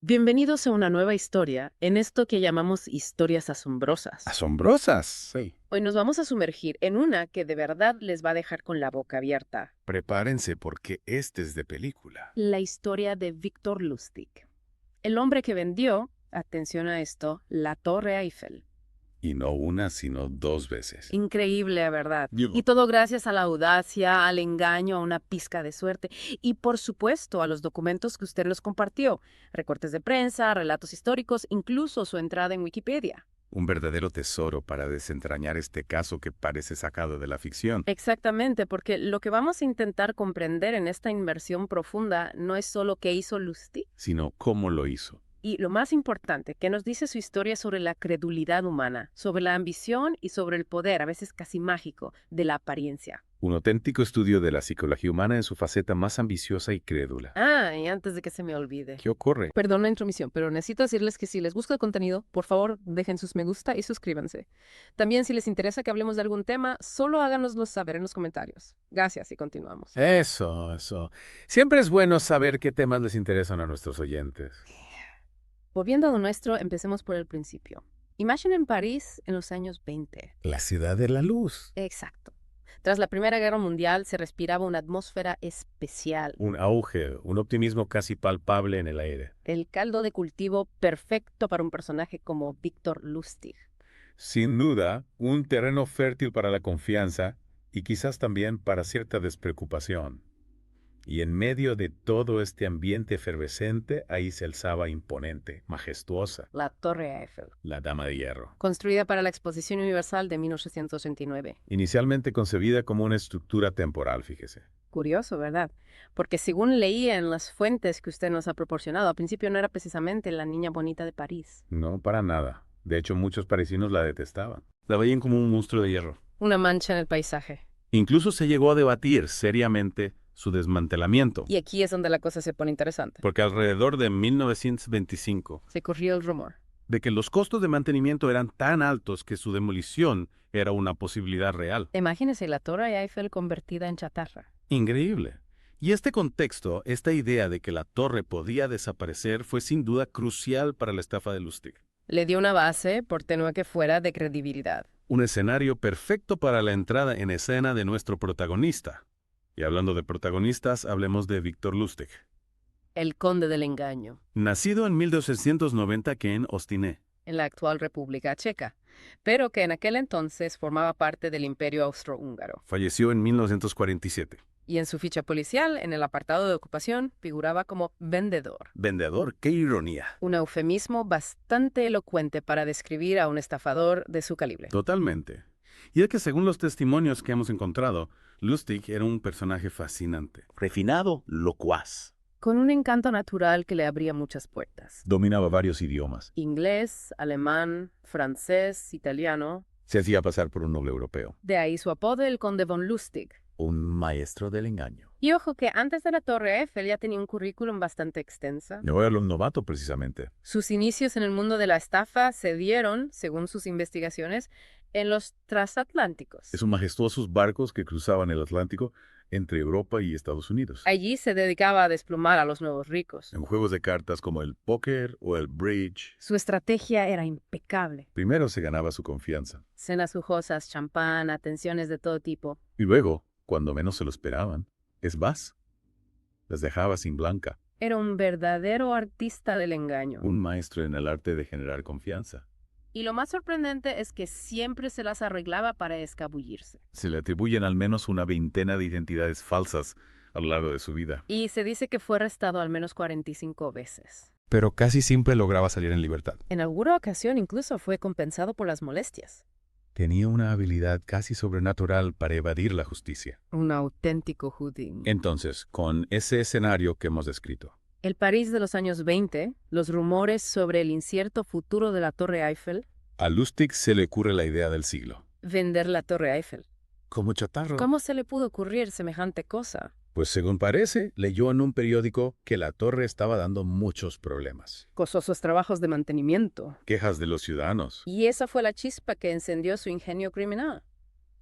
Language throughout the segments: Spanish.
Bienvenidos a una nueva historia en esto que llamamos historias asombrosas. Asombrosas. Sí. Hoy nos vamos a sumergir en una que de verdad les va a dejar con la boca abierta. Prepárense porque este es de película. La historia de Victor Lustig, el hombre que vendió, atención a esto, la Torre Eiffel. Y no una, sino dos veces. Increíble, ¿verdad? Digo. Y todo gracias a la audacia, al engaño, a una pizca de suerte y, por supuesto, a los documentos que usted nos compartió, recortes de prensa, relatos históricos, incluso su entrada en Wikipedia. Un verdadero tesoro para desentrañar este caso que parece sacado de la ficción. Exactamente, porque lo que vamos a intentar comprender en esta inmersión profunda no es solo qué hizo Lustig, Sino cómo lo hizo. y lo más importante, que nos dice su historia sobre la credulidad humana, sobre la ambición y sobre el poder, a veces casi mágico, de la apariencia. Un auténtico estudio de la psicología humana en su faceta más ambiciosa y crédula. Ah, y antes de que se me olvide. ¿Qué ocurre? Perdón la intromisión, pero necesito decirles que si les gusta el contenido, por favor, dejen sus me gusta y suscríbanse. También, si les interesa que hablemos de algún tema, solo háganoslo saber en los comentarios. Gracias y continuamos. Eso. Siempre es bueno saber qué temas les interesan a nuestros oyentes. Volviendo a lo nuestro, empecemos por el principio. Imaginen París en los años 20. La ciudad de la luz. Exacto. Tras la Primera Guerra Mundial se respiraba una atmósfera especial. Un auge, un optimismo casi palpable en el aire. El caldo de cultivo perfecto para un personaje como Victor Lustig. Sin duda, un terreno fértil para la confianza y quizás también para cierta despreocupación. Y en medio de todo este ambiente efervescente, ahí se alzaba imponente, majestuosa, La Torre Eiffel, la Dama de Hierro. construida para la Exposición Universal de 1869. Inicialmente concebida como una estructura temporal, fíjese. Curioso, ¿verdad? Porque según leía en las fuentes que usted nos ha proporcionado, al principio no era precisamente la niña bonita de París. No, para nada. De hecho, muchos parisinos la detestaban. La veían como un monstruo de hierro. Una mancha en el paisaje. Incluso se llegó a debatir seriamente su desmantelamiento. Y aquí es donde la cosa se pone interesante. Porque alrededor de 1925, Se corrió el rumor. de que los costos de mantenimiento eran tan altos que su demolición era una posibilidad real. Imagínese la Torre Eiffel convertida en chatarra. Increíble. Y este contexto, esta idea de que la torre podía desaparecer fue sin duda crucial para la estafa de Lustig. Le dio una base, por tenue que fuera, de credibilidad. Un escenario perfecto para la entrada en escena de nuestro protagonista. Y hablando de protagonistas, hablemos de Victor Lustig. El conde del engaño, Nacido en 1290 en Ostine. en la actual República Checa, pero que en aquel entonces formaba parte del Imperio Austrohúngaro. Falleció en 1947. Y en su ficha policial, en el apartado de ocupación, figuraba como vendedor. Vendedor, qué ironía. Un eufemismo bastante elocuente para describir a un estafador de su calibre. Totalmente. Y es que según los testimonios que hemos encontrado, Lustig era un personaje fascinante. Refinado, locuaz. Con un encanto natural que le abría muchas puertas. Dominaba varios idiomas. Inglés, alemán, francés, italiano. Se hacía pasar por un noble europeo. De ahí su apodo, el conde von Lustig. Un maestro del engaño. Y ojo que antes de la Torre Eiffel ya tenía un currículum bastante extensa. No era un novato, precisamente. Sus inicios en el mundo de la estafa se dieron, según sus investigaciones, en los transatlánticos. Es un majestuosos barcos que cruzaban el Atlántico entre Europa y Estados Unidos. Allí se dedicaba a desplumar a los nuevos ricos. En juegos de cartas como el póker o el bridge, Su estrategia era impecable. primero se ganaba su confianza. Cenas lujosas, champán, atenciones de todo tipo. Y luego, cuando menos se lo esperaban, es más, las dejaba sin blanca. Era un verdadero artista del engaño. Un maestro en el arte de generar confianza. Y lo más sorprendente es que siempre se las arreglaba para escabullirse. Se le atribuyen al menos una veintena de identidades falsas a lo largo de su vida. Y se dice que fue arrestado al menos 45 veces. Pero casi siempre lograba salir en libertad. En alguna ocasión incluso fue compensado por las molestias. Tenía una habilidad casi sobrenatural para evadir la justicia. Un auténtico Houdin. Entonces, con ese escenario que hemos descrito, El París de los años 20, los rumores sobre el incierto futuro de la Torre Eiffel, a Lustig se le ocurre la idea del siglo. vender la Torre Eiffel. Como chatarra. ¿Cómo se le pudo ocurrir semejante cosa? Pues según parece, leyó en un periódico que la torre estaba dando muchos problemas. Costosos trabajos de mantenimiento. Quejas de los ciudadanos. Y esa fue la chispa que encendió su ingenio criminal.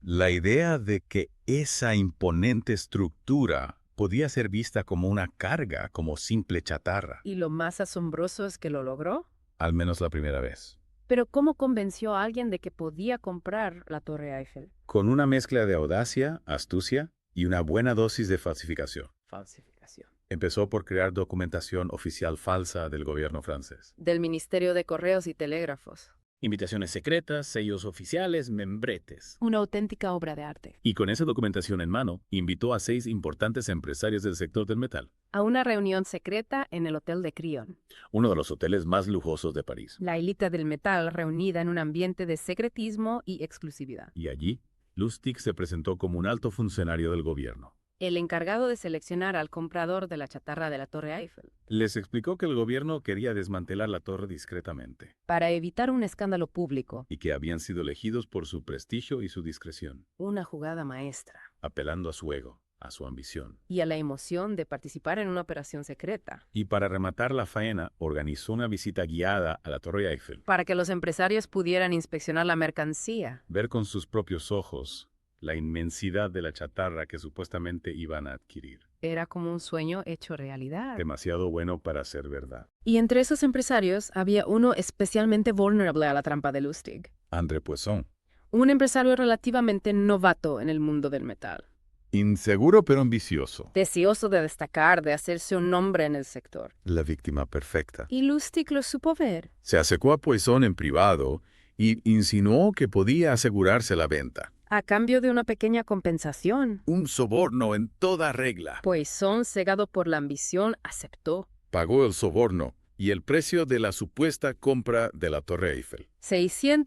La idea de que esa imponente estructura podía ser vista como una carga, como simple chatarra, Y lo más asombroso es que lo logró. al menos la primera vez. Pero ¿cómo convenció a alguien de que podía comprar la Torre Eiffel? Con una mezcla de audacia, astucia y una buena dosis de falsificación. Falsificación. Empezó por crear documentación oficial falsa del gobierno francés. Del Ministerio de Correos y Telégrafos. Invitaciones secretas, sellos oficiales, membretes. Una auténtica obra de arte. Y con esa documentación en mano, invitó a 6 importantes empresarios del sector del metal, A una reunión secreta en el Hotel de Crillon. uno de los hoteles más lujosos de París. La élite del metal reunida en un ambiente de secretismo y exclusividad. Y allí, Lustig se presentó como un alto funcionario del gobierno. El encargado de seleccionar al comprador de la chatarra de la Torre Eiffel. Les explicó que el gobierno quería desmantelar la torre discretamente Para evitar un escándalo público. y que habían sido elegidos por su prestigio y su discreción, Una jugada maestra. apelando a su ego, a su ambición. Y a la emoción de participar en una operación secreta. Y para rematar la faena, organizó una visita guiada a la Torre Eiffel, Para que los empresarios pudieran inspeccionar la mercancía. ver con sus propios ojos la inmensidad de la chatarra que supuestamente iban a adquirir. Era como un sueño hecho realidad. Demasiado bueno para ser verdad. Y entre esos empresarios había uno especialmente vulnerable a la trampa de Lustig. André Poisson. Un empresario relativamente novato en el mundo del metal. Inseguro pero ambicioso. Deseoso de destacar, de hacerse un nombre en el sector. La víctima perfecta. Y Lustig lo supo ver. Se acercó a Poisson en privado y insinuó que podía asegurarse la venta. A cambio de una pequeña compensación. Un soborno en toda regla. Poisson, cegado por la ambición, aceptó. Pagó el soborno y el precio de la supuesta compra de la Torre Eiffel.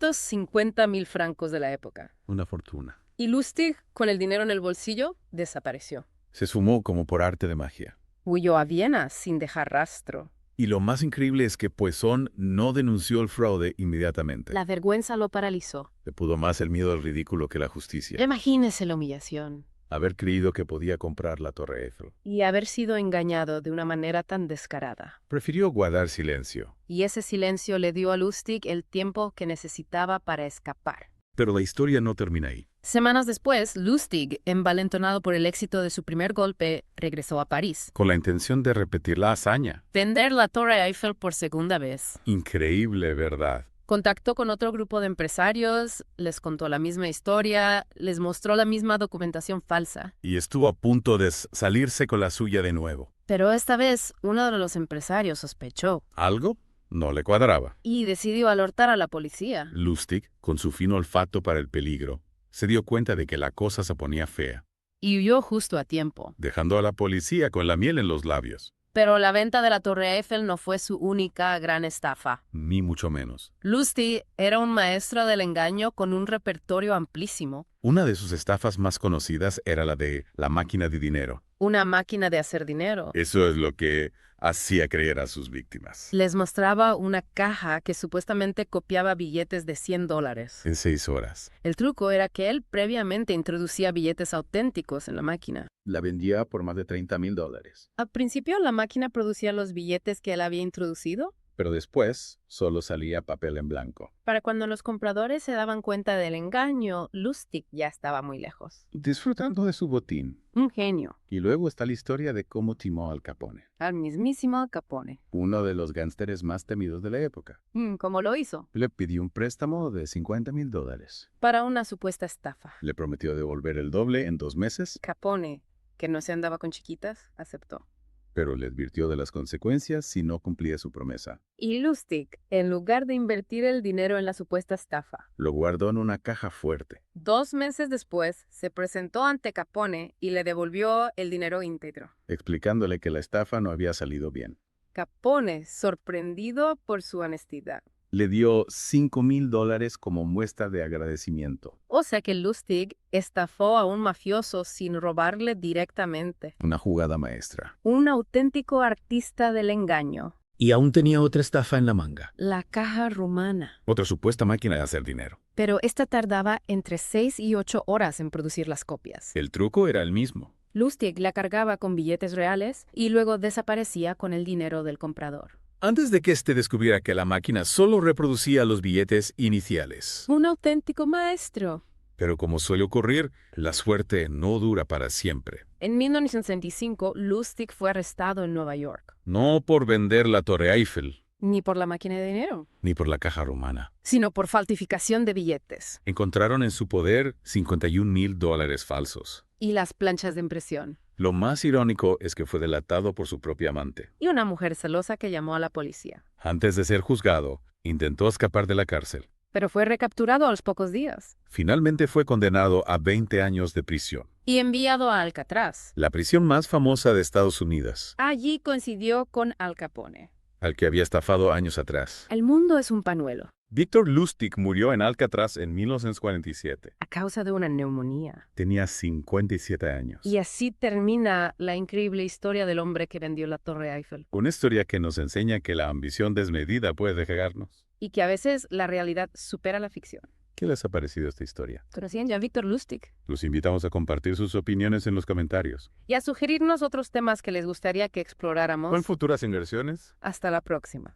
650.000 francos de la época. Una fortuna. Y Lustig, con el dinero en el bolsillo, desapareció. Se sumó como por arte de magia. Huyó a Viena sin dejar rastro. Y lo más increíble es que Poisson no denunció el fraude inmediatamente. La vergüenza lo paralizó. Le pudo más el miedo al ridículo que la justicia. Imagínese la humillación. Haber creído que podía comprar la Torre Eiffel. Y haber sido engañado de una manera tan descarada. Prefirió guardar silencio. Y ese silencio le dio a Lustig el tiempo que necesitaba para escapar. Pero la historia no termina ahí. Semanas después, Lustig, envalentonado por el éxito de su primer golpe, regresó a París. Con la intención de repetir la hazaña. Vender la Torre Eiffel por segunda vez. Increíble, ¿verdad? Contactó con otro grupo de empresarios, les contó la misma historia, les mostró la misma documentación falsa. Y estuvo a punto de salirse con la suya de nuevo. Pero esta vez, uno de los empresarios sospechó. ¿Algo? No le cuadraba. Y decidió alertar a la policía. Lustig, con su fino olfato para el peligro, se dio cuenta de que la cosa se ponía fea, Y huyó justo a tiempo. dejando a la policía con la miel en los labios. Pero la venta de la Torre Eiffel no fue su única gran estafa. Ni mucho menos. Lustig era un maestro del engaño con un repertorio amplísimo. Una de sus estafas más conocidas era la de la máquina de dinero. Una máquina de hacer dinero. Eso es lo que hacía creer a sus víctimas. Les mostraba una caja que supuestamente copiaba billetes de $100. En 6 horas. El truco era que él previamente introducía billetes auténticos en la máquina. La vendía por más de $30,000. Al principio la máquina producía los billetes que él había introducido. Pero después solo salía papel en blanco. Para cuando los compradores se daban cuenta del engaño, Lustig ya estaba muy lejos. Disfrutando de su botín. Un genio. Y luego está la historia de cómo timó al Capone. Al mismísimo Al Capone. Uno de los gánsteres más temidos de la época. ¿Cómo lo hizo? Le pidió un préstamo de $50,000. Para una supuesta estafa. Le prometió devolver el doble en 2 meses, Capone, que no se andaba con chiquitas, aceptó. pero le advirtió de las consecuencias si no cumplía su promesa. Y Lustig, en lugar de invertir el dinero en la supuesta estafa, Lo guardó en una caja fuerte. 2 meses después se presentó ante Capone y le devolvió el dinero íntegro. Explicándole que la estafa no había salido bien. Capone, sorprendido por su honestidad. Le dio $5,000 como muestra de agradecimiento. O sea que Lustig estafó a un mafioso sin robarle directamente. Una jugada maestra. Un auténtico artista del engaño. Y aún tenía otra estafa en la manga. La caja rumana. Otra supuesta máquina de hacer dinero. Pero esta tardaba entre 6 y 8 horas en producir las copias. El truco era el mismo. Lustig la cargaba con billetes reales y luego desaparecía con el dinero del comprador. Antes de que éste descubriera que la máquina solo reproducía los billetes iniciales. Un auténtico maestro. Pero como suele ocurrir, la suerte no dura para siempre. En 1965, Lustig fue arrestado en Nueva York. No por vender la Torre Eiffel, Ni por la máquina de dinero, ni por la caja romana. sino por falsificación de billetes Encontraron en su poder $51,000 falsos. y las planchas de impresión. Lo más irónico es que fue delatado por su propia amante. Y una mujer celosa que llamó a la policía. Antes de ser juzgado, intentó escapar de la cárcel. Pero fue recapturado a los pocos días Finalmente fue condenado a 20 años de prisión, y enviado a Alcatraz. la prisión más famosa de Estados Unidos, Allí coincidió con Al Capone. al que había estafado años atrás. El mundo es un pañuelo, Víctor Lustig murió en Alcatraz en 1947. a causa de una neumonía. Tenía 57 años. Y así termina la increíble historia del hombre que vendió la Torre Eiffel. Una historia que nos enseña que la ambición desmedida puede cegarnos. Y que a veces la realidad supera la ficción. ¿Qué les ha parecido esta historia? ¿Conocían ya a Víctor Lustig? Los invitamos a compartir sus opiniones en los comentarios. Y a sugerirnos otros temas que les gustaría que exploráramos. ¿Con futuras inversiones? Hasta la próxima.